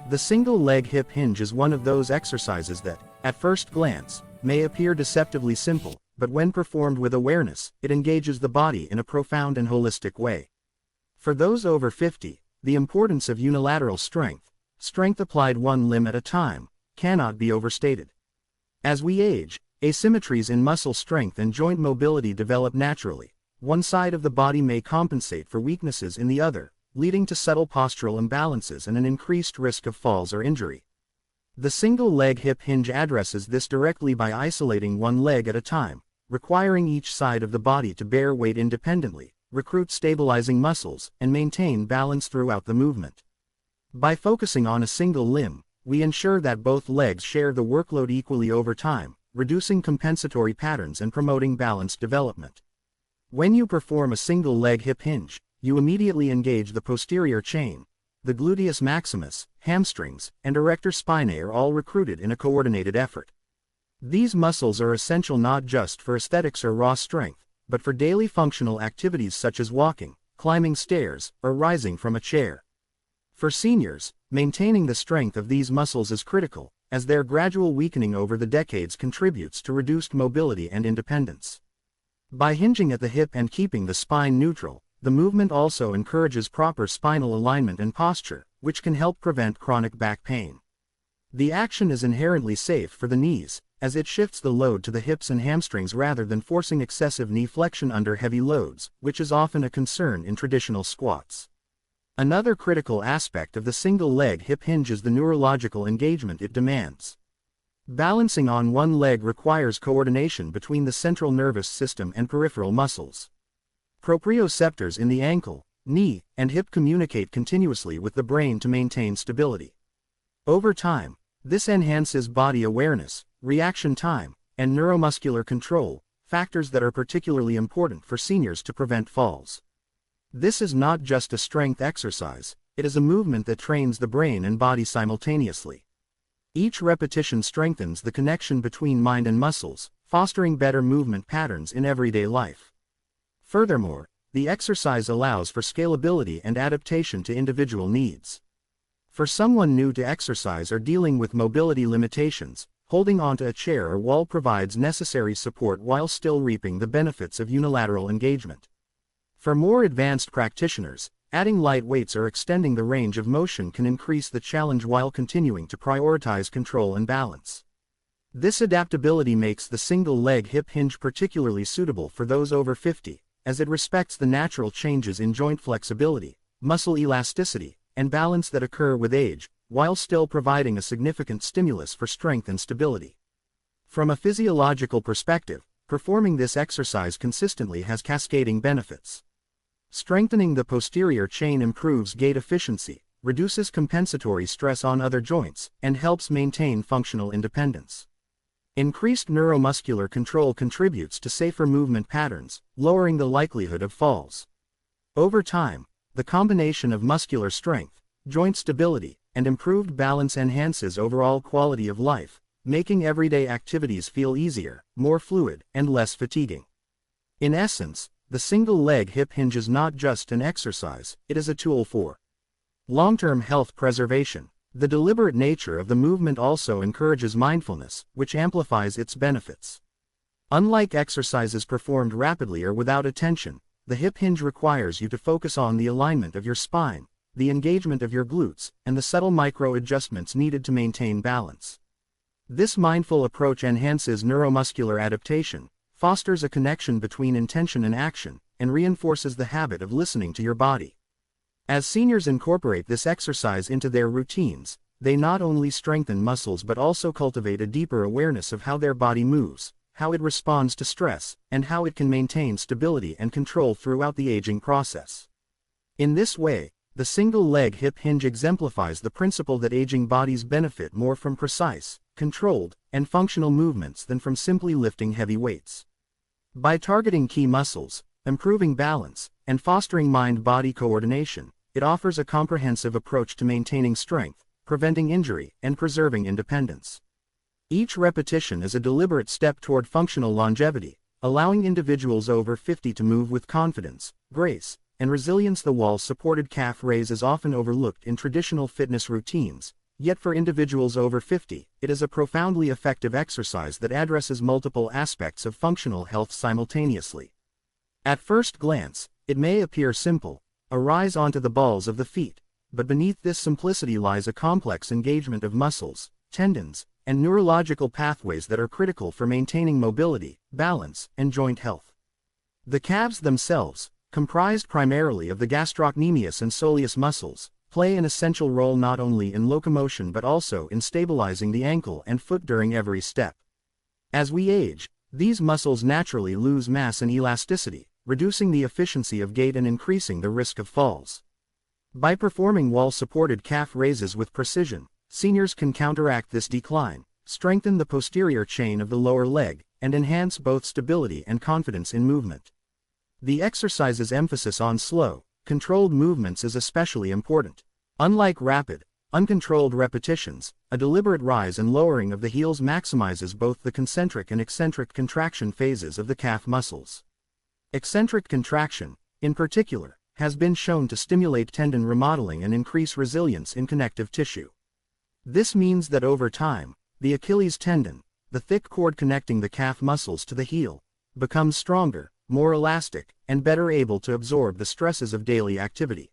The single leg hip hinge is one of those exercises that, at first glance, may appear deceptively simple, but when performed with awareness, it engages the body in a profound and holistic way. For those over 50, the importance of unilateral strength applied one limb at a time, cannot be overstated. As we age, asymmetries in muscle strength and joint mobility develop naturally. One side of the body may compensate for weaknesses in the other, leading to subtle postural imbalances and an increased risk of falls or injury. The single leg hip hinge addresses this directly by isolating one leg at a time, requiring each side of the body to bear weight independently, recruit stabilizing muscles, and maintain balance throughout the movement. By focusing on a single limb, we ensure that both legs share the workload equally over time, reducing compensatory patterns and promoting balanced development. When you perform a single leg hip hinge, you immediately engage the posterior chain. The gluteus maximus, hamstrings, and erector spinae are all recruited in a coordinated effort. These muscles are essential not just for aesthetics or raw strength, but for daily functional activities such as walking, climbing stairs, or rising from a chair. For seniors, maintaining the strength of these muscles is critical, as their gradual weakening over the decades contributes to reduced mobility and independence. By hinging at the hip and keeping the spine neutral, the movement also encourages proper spinal alignment and posture, which can help prevent chronic back pain. The action is inherently safe for the knees, as it shifts the load to the hips and hamstrings rather than forcing excessive knee flexion under heavy loads, which is often a concern in traditional squats. Another critical aspect of the single leg hip hinge is the neurological engagement it demands. Balancing on one leg requires coordination between the central nervous system and peripheral muscles. Proprioceptors in the ankle, knee, and hip communicate continuously with the brain to maintain stability. Over time, this enhances body awareness, reaction time, and neuromuscular control, factors that are particularly important for seniors to prevent falls. This is not just a strength exercise, it is a movement that trains the brain and body simultaneously. Each repetition strengthens the connection between mind and muscles, fostering better movement patterns in everyday life. Furthermore, the exercise allows for scalability and adaptation to individual needs. For someone new to exercise or dealing with mobility limitations, holding onto a chair or wall provides necessary support while still reaping the benefits of unilateral engagement. For more advanced practitioners, adding light weights or extending the range of motion can increase the challenge while continuing to prioritize control and balance. This adaptability makes the single leg hip hinge particularly suitable for those over 50, as it respects the natural changes in joint flexibility, muscle elasticity, and balance that occur with age, while still providing a significant stimulus for strength and stability. From a physiological perspective, performing this exercise consistently has cascading benefits. Strengthening the posterior chain improves gait efficiency, reduces compensatory stress on other joints, and helps maintain functional independence. Increased neuromuscular control contributes to safer movement patterns, lowering the likelihood of falls. Over time, the combination of muscular strength, joint stability, and improved balance enhances overall quality of life, making everyday activities feel easier, more fluid, and less fatiguing. In essence, the single leg hip hinge is not just an exercise, it is a tool for long-term health preservation. The deliberate nature of the movement also encourages mindfulness, which amplifies its benefits. Unlike exercises performed rapidly or without attention, the hip hinge requires you to focus on the alignment of your spine, the engagement of your glutes, and the subtle micro-adjustments needed to maintain balance. This mindful approach enhances neuromuscular adaptation, fosters a connection between intention and action, and reinforces the habit of listening to your body. As seniors incorporate this exercise into their routines, they not only strengthen muscles but also cultivate a deeper awareness of how their body moves, how it responds to stress, and how it can maintain stability and control throughout the aging process. In this way, the single leg hip hinge exemplifies the principle that aging bodies benefit more from precise, controlled, and functional movements than from simply lifting heavy weights. By targeting key muscles, improving balance, and fostering mind-body coordination, it offers a comprehensive approach to maintaining strength, preventing injury, and preserving independence. Each repetition is a deliberate step toward functional longevity, allowing individuals over 50 to move with confidence, grace, and resilience. The wall-supported calf raise is often overlooked in traditional fitness routines, Yet for individuals over 50, it is a profoundly effective exercise that addresses multiple aspects of functional health simultaneously. At first glance, it may appear simple, a rise onto the balls of the feet, but beneath this simplicity lies a complex engagement of muscles, tendons, and neurological pathways that are critical for maintaining mobility, balance, and joint health. The calves themselves, comprised primarily of the gastrocnemius and soleus muscles, play an essential role not only in locomotion but also in stabilizing the ankle and foot during every step. As we age, these muscles naturally lose mass and elasticity, reducing the efficiency of gait and increasing the risk of falls. By performing wall-supported calf raises with precision, seniors can counteract this decline, strengthen the posterior chain of the lower leg, and enhance both stability and confidence in movement. The exercise's emphasis on slow, controlled movements is especially important. Unlike rapid, uncontrolled repetitions, a deliberate rise and lowering of the heels maximizes both the concentric and eccentric contraction phases of the calf muscles. Eccentric contraction, in particular, has been shown to stimulate tendon remodeling and increase resilience in connective tissue. This means that over time, the Achilles tendon, the thick cord connecting the calf muscles to the heel, becomes stronger, more elastic, and better able to absorb the stresses of daily activity.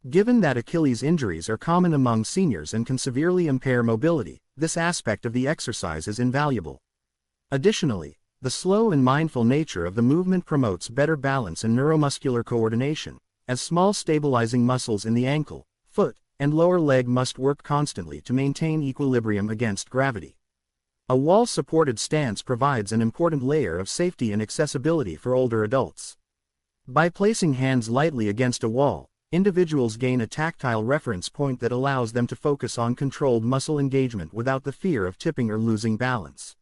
Given that Achilles injuries are common among seniors and can severely impair mobility, this aspect of the exercise is invaluable. Additionally, the slow and mindful nature of the movement promotes better balance and neuromuscular coordination, as small stabilizing muscles in the ankle, foot, and lower leg must work constantly to maintain equilibrium against gravity. A wall-supported stance provides an important layer of safety and accessibility for older adults. By placing hands lightly against a wall, individuals gain a tactile reference point that allows them to focus on controlled muscle engagement without the fear of tipping or losing balance.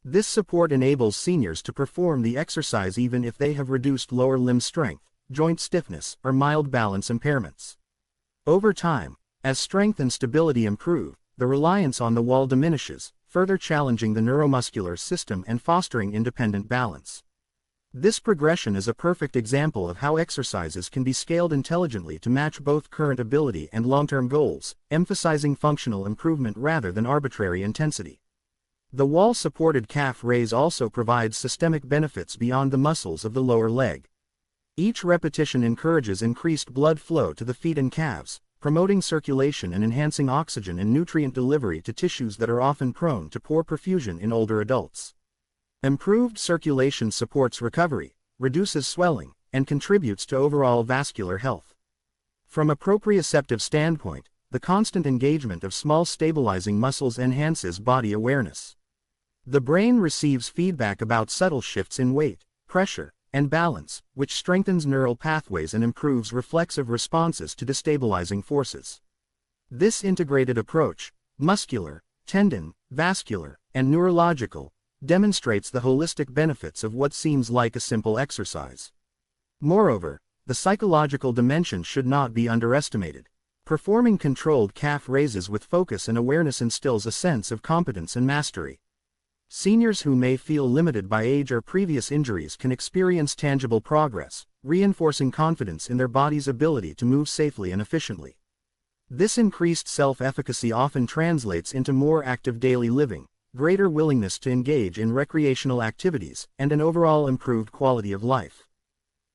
This support enables seniors to perform the exercise even if they have reduced lower limb strength, joint stiffness, or mild balance impairments. Over time, as strength and stability improve, the reliance on the wall diminishes, further challenging the neuromuscular system and fostering independent balance. This progression is a perfect example of how exercises can be scaled intelligently to match both current ability and long-term goals, emphasizing functional improvement rather than arbitrary intensity. The wall-supported calf raise also provides systemic benefits beyond the muscles of the lower leg. Each repetition encourages increased blood flow to the feet and calves, promoting circulation and enhancing oxygen and nutrient delivery to tissues that are often prone to poor perfusion in older adults. Improved circulation supports recovery, reduces swelling, and contributes to overall vascular health. From a proprioceptive standpoint, the constant engagement of small stabilizing muscles enhances body awareness. The brain receives feedback about subtle shifts in weight, pressure, and balance, which strengthens neural pathways and improves reflexive responses to destabilizing forces. This integrated approach, muscular, tendon, vascular, and neurological, demonstrates the holistic benefits of what seems like a simple exercise. Moreover, the psychological dimension should not be underestimated. Performing controlled calf raises with focus and awareness instills a sense of competence and mastery. Seniors who may feel limited by age or previous injuries can experience tangible progress, reinforcing confidence in their body's ability to move safely and efficiently. This increased self-efficacy often translates into more active daily living, greater willingness to engage in recreational activities, and an overall improved quality of life.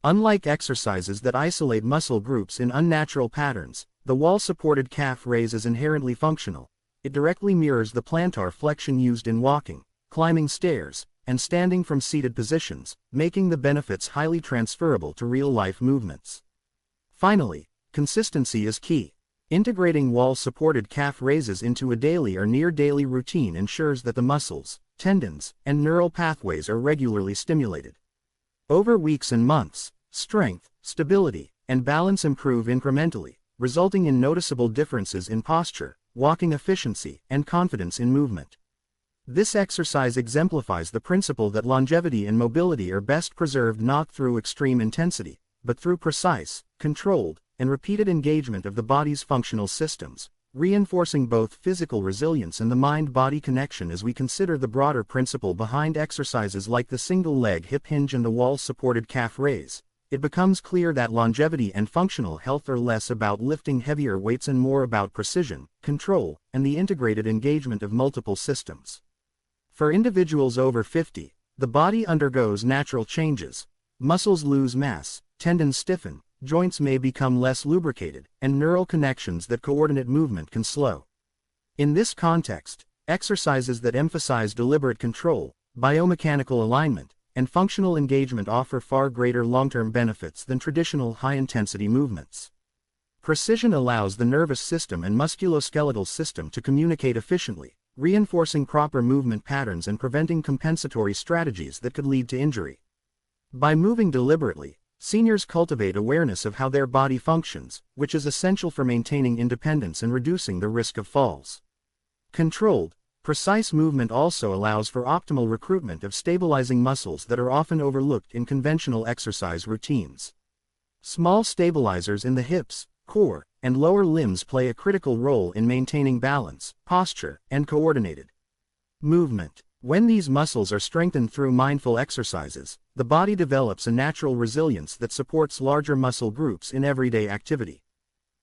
Unlike exercises that isolate muscle groups in unnatural patterns, the wall-supported calf raise is inherently functional. It directly mirrors the plantar flexion used in walking, climbing stairs, and standing from seated positions, making the benefits highly transferable to real-life movements. Finally, consistency is key. Integrating wall-supported calf raises into a daily or near-daily routine ensures that the muscles, tendons, and neural pathways are regularly stimulated. Over weeks and months, strength, stability, and balance improve incrementally, resulting in noticeable differences in posture, walking efficiency, and confidence in movement. This exercise exemplifies the principle that longevity and mobility are best preserved not through extreme intensity, but through precise, controlled, and repeated engagement of the body's functional systems, reinforcing both physical resilience and the mind-body connection. As we consider the broader principle behind exercises like the single-leg hip hinge and the wall-supported calf raise, it becomes clear that longevity and functional health are less about lifting heavier weights and more about precision, control, and the integrated engagement of multiple systems. For individuals over 50, the body undergoes natural changes. Muscles lose mass, tendons stiffen, joints may become less lubricated, and neural connections that coordinate movement can slow. In this context, exercises that emphasize deliberate control, biomechanical alignment, and functional engagement offer far greater long-term benefits than traditional high-intensity movements. Precision allows the nervous system and musculoskeletal system to communicate efficiently, reinforcing proper movement patterns and preventing compensatory strategies that could lead to injury. By moving deliberately, seniors cultivate awareness of how their body functions, which is essential for maintaining independence and reducing the risk of falls. Controlled, precise movement also allows for optimal recruitment of stabilizing muscles that are often overlooked in conventional exercise routines. Small stabilizers in the hips, core, and lower limbs play a critical role in maintaining balance, posture, and coordinated movement. When these muscles are strengthened through mindful exercises, the body develops a natural resilience that supports larger muscle groups in everyday activity.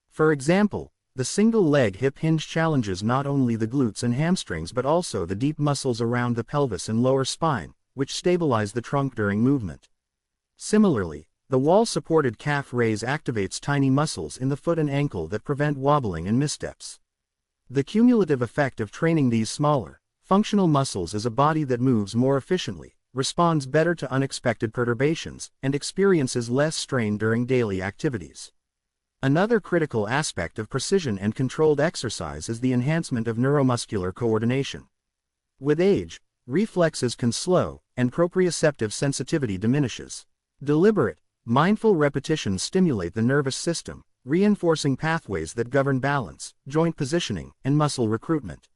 For example, the single-leg hip hinge challenges not only the glutes and hamstrings but also the deep muscles around the pelvis and lower spine, which stabilize the trunk during movement. Similarly, the wall-supported calf raise activates tiny muscles in the foot and ankle that prevent wobbling and missteps. The cumulative effect of training these smaller, functional muscles is a body that moves more efficiently, responds better to unexpected perturbations, and experiences less strain during daily activities. Another critical aspect of precision and controlled exercise is the enhancement of neuromuscular coordination. With age, reflexes can slow, and proprioceptive sensitivity diminishes. Deliberate, mindful repetitions stimulate the nervous system, reinforcing pathways that govern balance, joint positioning, and muscle recruitment.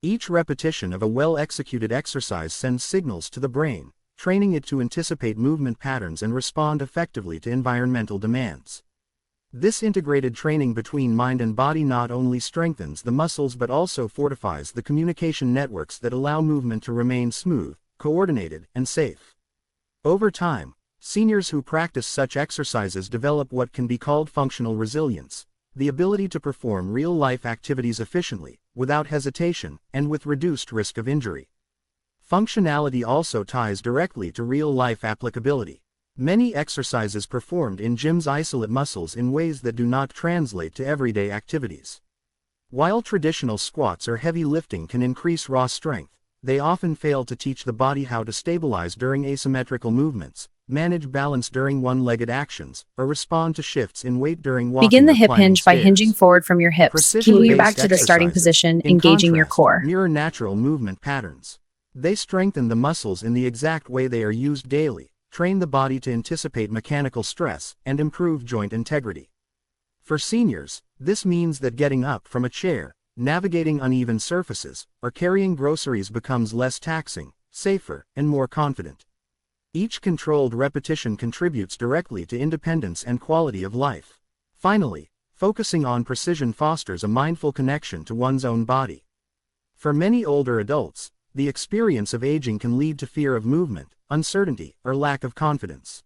Each repetition of a well-executed exercise sends signals to the brain, training it to anticipate movement patterns and respond effectively to environmental demands. This integrated training between mind and body not only strengthens the muscles but also fortifies the communication networks that allow movement to remain smooth, coordinated, and safe. Over time, seniors who practice such exercises develop what can be called functional resilience, the ability to perform real-life activities efficiently, without hesitation, and with reduced risk of injury. Functionality also ties directly to real-life applicability. Many exercises performed in gyms isolate muscles in ways that do not translate to everyday activities. While traditional squats or heavy lifting can increase raw strength, they often fail to teach the body how to stabilize during asymmetrical movements, manage balance during one-legged actions, or respond to shifts in weight during walking Begin the or hip climbing hinge by stairs. hinging forward from your hips, keeping you back Precision-based to the starting exercises, position, in engaging your contrast, core. mirror natural movement patterns. They strengthen the muscles in the exact way they are used daily, train the body to anticipate mechanical stress, and improve joint integrity. For seniors, this means that getting up from a chair, navigating uneven surfaces, or carrying groceries becomes less taxing, safer, and more confident. Each controlled repetition contributes directly to independence and quality of life. Finally, focusing on precision fosters a mindful connection to one's own body. For many older adults, the experience of aging can lead to fear of movement, uncertainty, or lack of confidence.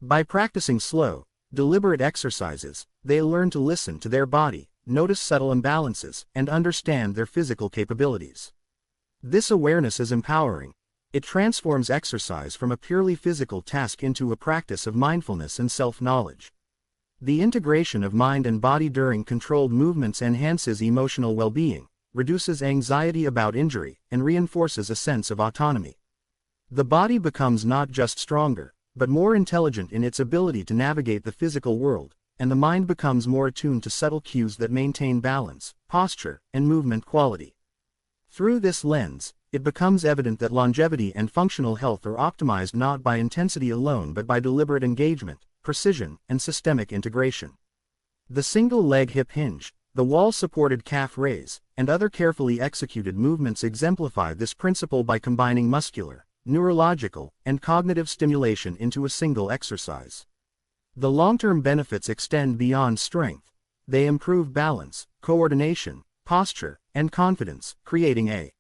By practicing slow, deliberate exercises, they learn to listen to their body, notice subtle imbalances, and understand their physical capabilities. This awareness is empowering. It transforms exercise from a purely physical task into a practice of mindfulness and self-knowledge. The integration of mind and body during controlled movements enhances emotional well-being, reduces anxiety about injury, and reinforces a sense of autonomy. The body becomes not just stronger, but more intelligent in its ability to navigate the physical world, and the mind becomes more attuned to subtle cues that maintain balance, posture, and movement quality. Through this lens, it becomes evident that longevity and functional health are optimized not by intensity alone but by deliberate engagement, precision, and systemic integration. The single-leg hip hinge, the wall-supported calf raise, and other carefully executed movements exemplify this principle by combining muscular, neurological, and cognitive stimulation into a single exercise. The long-term benefits extend beyond strength. They improve balance, coordination, posture, and confidence, creating a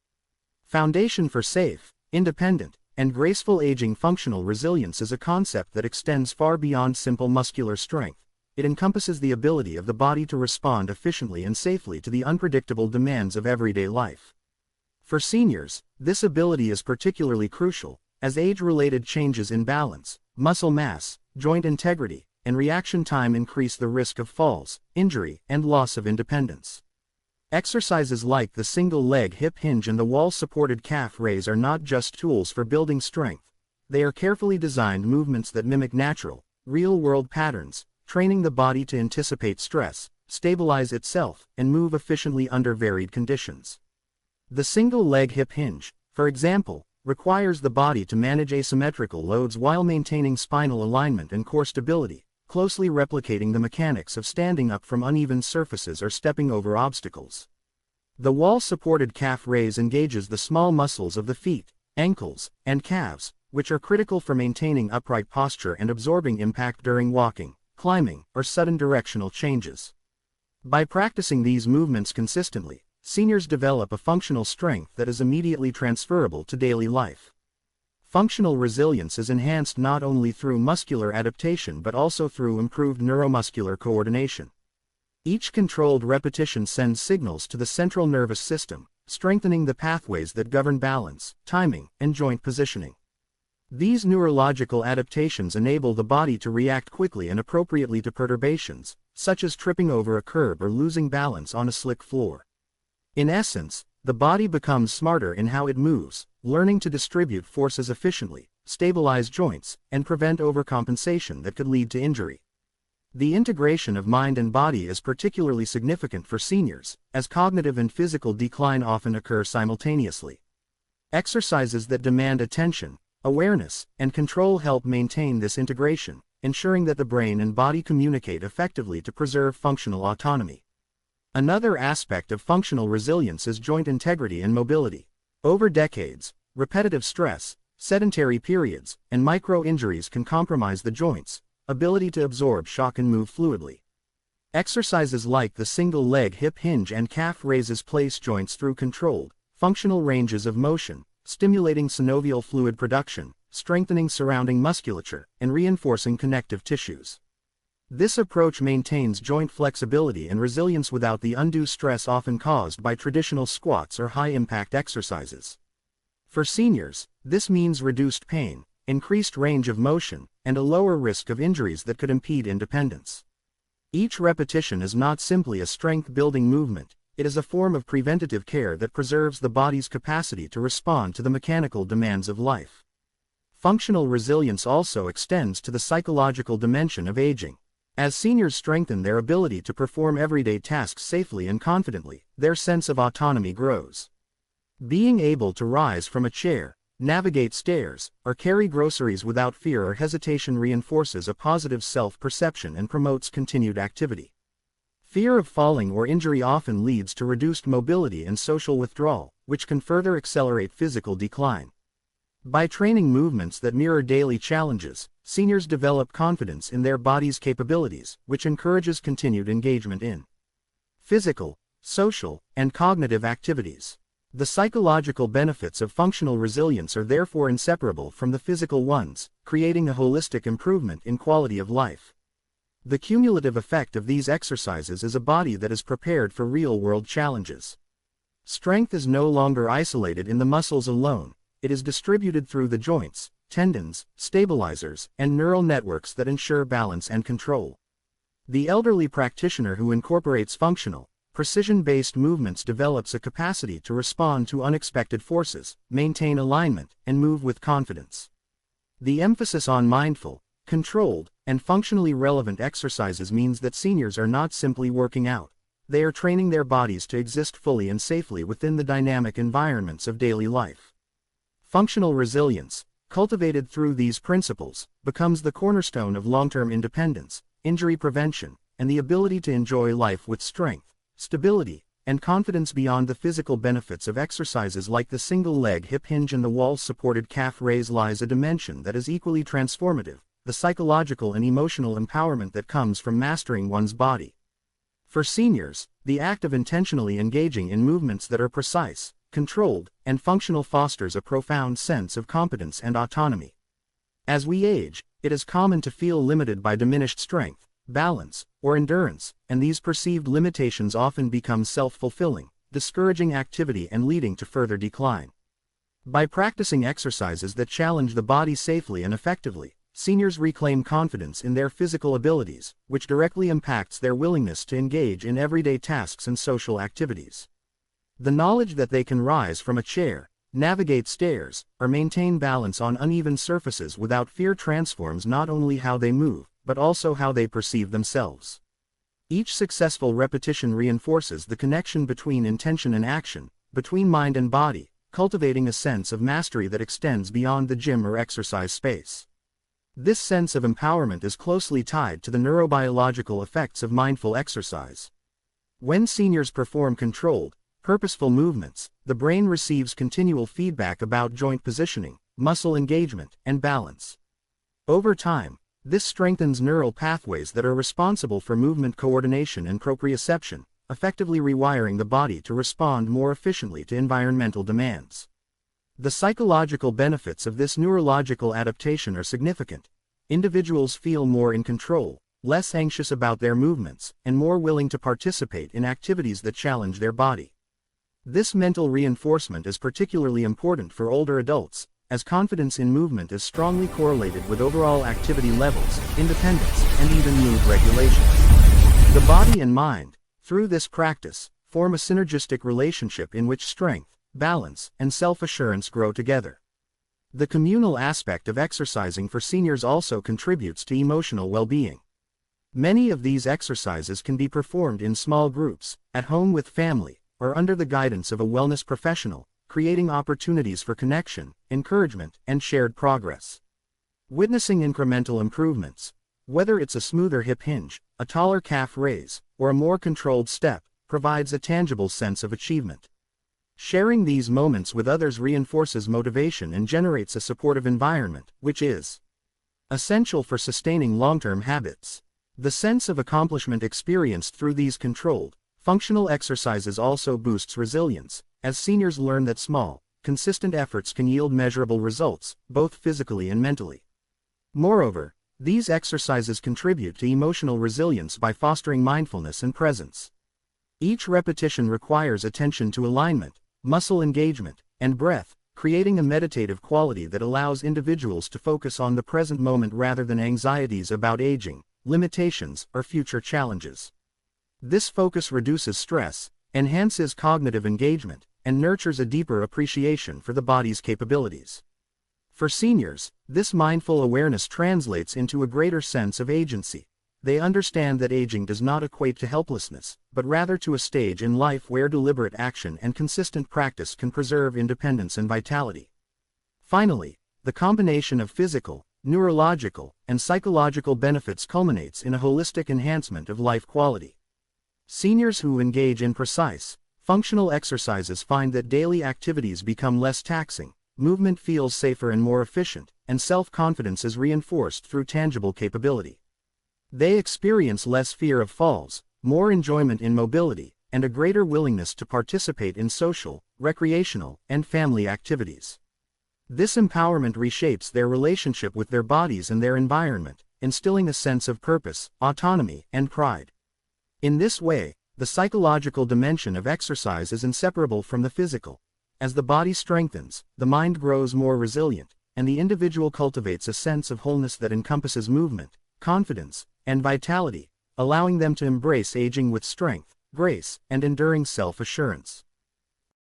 foundation for safe, independent, and graceful aging. Functional resilience is a concept that extends far beyond simple muscular strength. It encompasses the ability of the body to respond efficiently and safely to the unpredictable demands of everyday life. For seniors, this ability is particularly crucial, as age-related changes in balance, muscle mass, joint integrity, and reaction time increase the risk of falls, injury, and loss of independence. Exercises like the single-leg hip hinge and the wall-supported calf raise are not just tools for building strength. They are carefully designed movements that mimic natural, real-world patterns, training the body to anticipate stress, stabilize itself, and move efficiently under varied conditions. The single-leg hip hinge, for example, requires the body to manage asymmetrical loads while maintaining spinal alignment and core stability, closely replicating the mechanics of standing up from uneven surfaces or stepping over obstacles. The wall-supported calf raise engages the small muscles of the feet, ankles, and calves, which are critical for maintaining upright posture and absorbing impact during walking, climbing, or sudden directional changes. By practicing these movements consistently, seniors develop a functional strength that is immediately transferable to daily life. Functional resilience is enhanced not only through muscular adaptation but also through improved neuromuscular coordination. Each controlled repetition sends signals to the central nervous system, strengthening the pathways that govern balance, timing, and joint positioning. These neurological adaptations enable the body to react quickly and appropriately to perturbations, such as tripping over a curb or losing balance on a slick floor. In essence, the body becomes smarter in how it moves, learning to distribute forces efficiently, stabilize joints, and prevent overcompensation that could lead to injury. The integration of mind and body is particularly significant for seniors, as cognitive and physical decline often occur simultaneously. Exercises that demand attention, awareness, and control help maintain this integration, ensuring that the brain and body communicate effectively to preserve functional autonomy. Another aspect of functional resilience is joint integrity and mobility. Over decades, repetitive stress, sedentary periods, and micro-injuries can compromise the joints' ability to absorb shock and move fluidly. Exercises like the single-leg hip hinge and calf raises place joints through controlled, functional ranges of motion, stimulating synovial fluid production, strengthening surrounding musculature, and reinforcing connective tissues. This approach maintains joint flexibility and resilience without the undue stress often caused by traditional squats or high-impact exercises. For seniors, this means reduced pain, increased range of motion, and a lower risk of injuries that could impede independence. Each repetition is not simply a strength-building movement, it is a form of preventative care that preserves the body's capacity to respond to the mechanical demands of life. Functional resilience also extends to the psychological dimension of aging. As seniors strengthen their ability to perform everyday tasks safely and confidently, their sense of autonomy grows. Being able to rise from a chair, navigate stairs, or carry groceries without fear or hesitation reinforces a positive self-perception and promotes continued activity. Fear of falling or injury often leads to reduced mobility and social withdrawal, which can further accelerate physical decline. By training movements that mirror daily challenges, seniors develop confidence in their body's capabilities, which encourages continued engagement in physical, social, and cognitive activities. The psychological benefits of functional resilience are therefore inseparable from the physical ones, creating a holistic improvement in quality of life. The cumulative effect of these exercises is a body that is prepared for real-world challenges. Strength is no longer isolated in the muscles alone. It is distributed through the joints, tendons, stabilizers, and neural networks that ensure balance and control. The elderly practitioner who incorporates functional, precision-based movements develops a capacity to respond to unexpected forces, maintain alignment, and move with confidence. The emphasis on mindful, controlled, and functionally relevant exercises means that seniors are not simply working out. They are training their bodies to exist fully and safely within the dynamic environments of daily life. Functional resilience, cultivated through these principles, becomes the cornerstone of long-term independence, injury prevention, and the ability to enjoy life with strength, stability, and confidence. Beyond the physical benefits of exercises like the single-leg hip hinge and the wall-supported calf raise lies a dimension that is equally transformative: the psychological and emotional empowerment that comes from mastering one's body. For seniors, the act of intentionally engaging in movements that are precise, controlled, and functional fosters a profound sense of competence and autonomy. As we age, it is common to feel limited by diminished strength, balance, or endurance, and these perceived limitations often become self-fulfilling, discouraging activity and leading to further decline. By practicing exercises that challenge the body safely and effectively, seniors reclaim confidence in their physical abilities, which directly impacts their willingness to engage in everyday tasks and social activities. The knowledge that they can rise from a chair, navigate stairs, or maintain balance on uneven surfaces without fear transforms not only how they move, but also how they perceive themselves. Each successful repetition reinforces the connection between intention and action, between mind and body, cultivating a sense of mastery that extends beyond the gym or exercise space. This sense of empowerment is closely tied to the neurobiological effects of mindful exercise. When seniors perform controlled, purposeful movements, the brain receives continual feedback about joint positioning, muscle engagement, and balance. Over time, this strengthens neural pathways that are responsible for movement coordination and proprioception, effectively rewiring the body to respond more efficiently to environmental demands. The psychological benefits of this neurological adaptation are significant. Individuals feel more in control, less anxious about their movements, and more willing to participate in activities that challenge their body. This mental reinforcement is particularly important for older adults, as confidence in movement is strongly correlated with overall activity levels, independence, and even mood regulation. The body and mind, through this practice, form a synergistic relationship in which strength, balance, and self-assurance grow together. The communal aspect of exercising for seniors also contributes to emotional well-being. Many of these exercises can be performed in small groups, at home with family, or under the guidance of a wellness professional, creating opportunities for connection, encouragement, and shared progress. Witnessing incremental improvements, whether it's a smoother hip hinge, a taller calf raise, or a more controlled step, provides a tangible sense of achievement. Sharing these moments with others reinforces motivation and generates a supportive environment, which is essential for sustaining long-term habits. The sense of accomplishment experienced through these controlled, functional exercises also boosts resilience, as seniors learn that small, consistent efforts can yield measurable results, both physically and mentally. Moreover, these exercises contribute to emotional resilience by fostering mindfulness and presence. Each repetition requires attention to alignment, muscle engagement, and breath, creating a meditative quality that allows individuals to focus on the present moment rather than anxieties about aging, limitations, or future challenges. This focus reduces stress, enhances cognitive engagement, and nurtures a deeper appreciation for the body's capabilities. For seniors, this mindful awareness translates into a greater sense of agency. They understand that aging does not equate to helplessness, but rather to a stage in life where deliberate action and consistent practice can preserve independence and vitality. Finally, the combination of physical, neurological, and psychological benefits culminates in a holistic enhancement of life quality. Seniors who engage in precise, functional exercises find that daily activities become less taxing, movement feels safer and more efficient, and self-confidence is reinforced through tangible capability. They experience less fear of falls, more enjoyment in mobility, and a greater willingness to participate in social, recreational, and family activities. This empowerment reshapes their relationship with their bodies and their environment, instilling a sense of purpose, autonomy, and pride. In this way, the psychological dimension of exercise is inseparable from the physical. As the body strengthens, the mind grows more resilient, and the individual cultivates a sense of wholeness that encompasses movement, confidence, and vitality, allowing them to embrace aging with strength, grace, and enduring self-assurance.